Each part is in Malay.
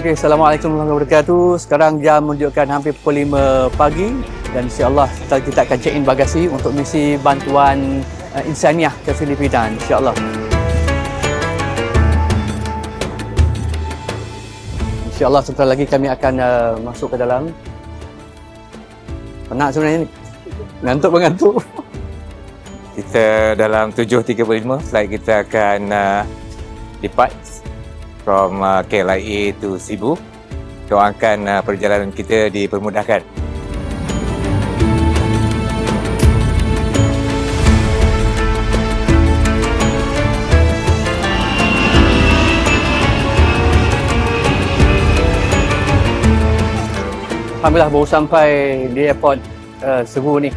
Okey, Assalamualaikum warahmatullahi wabarakatuh. Sekarang jam menunjukkan hampir pukul 5 pagi dan insya-Allah kita akan check in bagasi untuk misi bantuan insaniah ke Filipina, insya-Allah. Insya-Allah sebentar lagi kami akan masuk ke dalam. Penat sebenarnya ni. Ngantuk. Kita dalam 7.35 flight kita akan depart from KLIA to Cebu. Doakan perjalanan kita dipermudahkan. Alhamdulillah baru sampai di airport Cebu ni.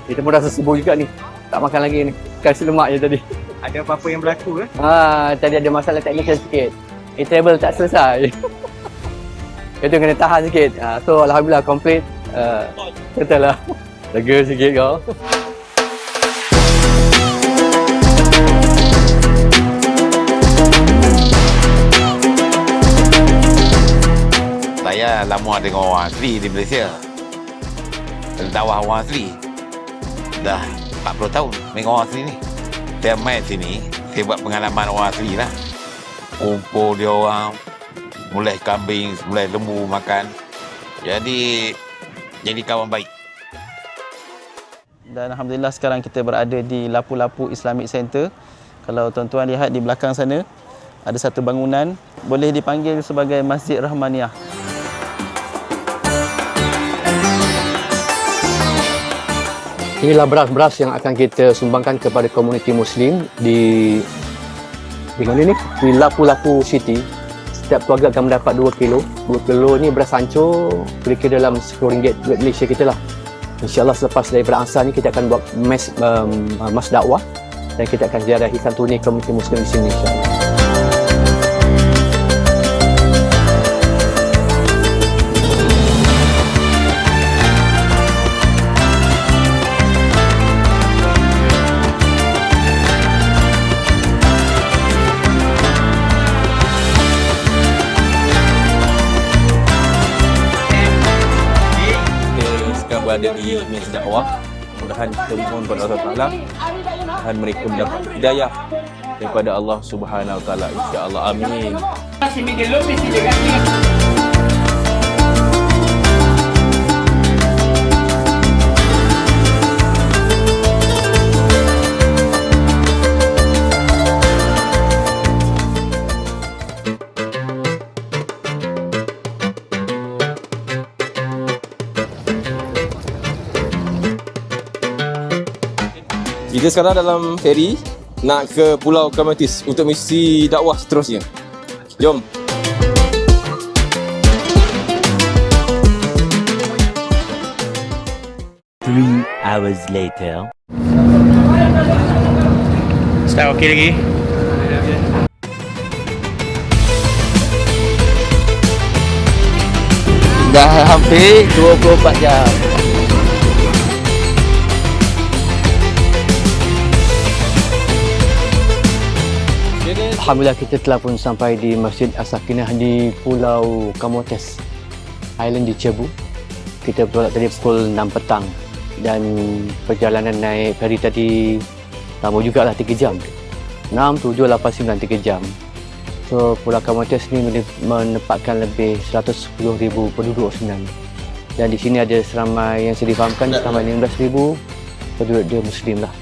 Kita pun rasa Cebu juga ni. Tak makan lagi ni. Kasih lemak je tadi. Ada apa-apa yang berlaku ke? Tadi ada masalah teknikal sikit. E-travel tak selesai. Itu kena tahan sikit. So alhamdulillah complete. Betul lah. Lega sikit kau. Saya lama dengan orang asli di Malaysia. Dakwah orang asli. Dah 40 tahun dengan orang asli ni. Saya main sini, saya buat pengalaman orang asli lah. Kumpul dia orang, mulai kambing, mulai lembu makan. Jadi kawan baik. Dan alhamdulillah sekarang kita berada di Lapu-Lapu Islamic Center. Kalau tuan-tuan lihat di belakang sana, ada satu bangunan boleh dipanggil sebagai Masjid Rahmaniah. Inilah beras-beras yang akan kita sumbangkan kepada komuniti Muslim di mana ni? Di Lapu-Lapu City. Setiap keluarga akan mendapat 2 kilo. 2 kilo ni beras hancur, kira-kira dalam RM10 duit Malaysia kita lah. InsyaAllah selepas daripada asar ni kita akan buat mas dakwah dan kita akan ziarahi kantuni komuniti Muslim di sini, insyaAllah. Berada di majlis dakwah, mudah-mudahan kita mohon kepada Allah Taala dan mereka mendapat hidayah daripada Allah Subhanahu Wa Taala, insya-Allah, amin. Kita sekarang dalam feri nak ke Pulau Kamatis untuk misi dakwah seterusnya. Jom. Three hours later. Start okey lagi? Dah hampir 24 jam. Alhamdulillah kita telah pun sampai di Masjid As-Sakinah di Pulau Camotes Island di Cebu. Kita bertolak tadi pukul 6 petang dan perjalanan naik feri tadi lama jugalah 3 jam. 6, 7, 8, 9, 3 jam. So Pulau Camotes ni menempatkan lebih 110,000 penduduk sebenarnya. Dan di sini ada seramai yang saya difahamkan seramai 15,000 penduduk dia Muslim lah.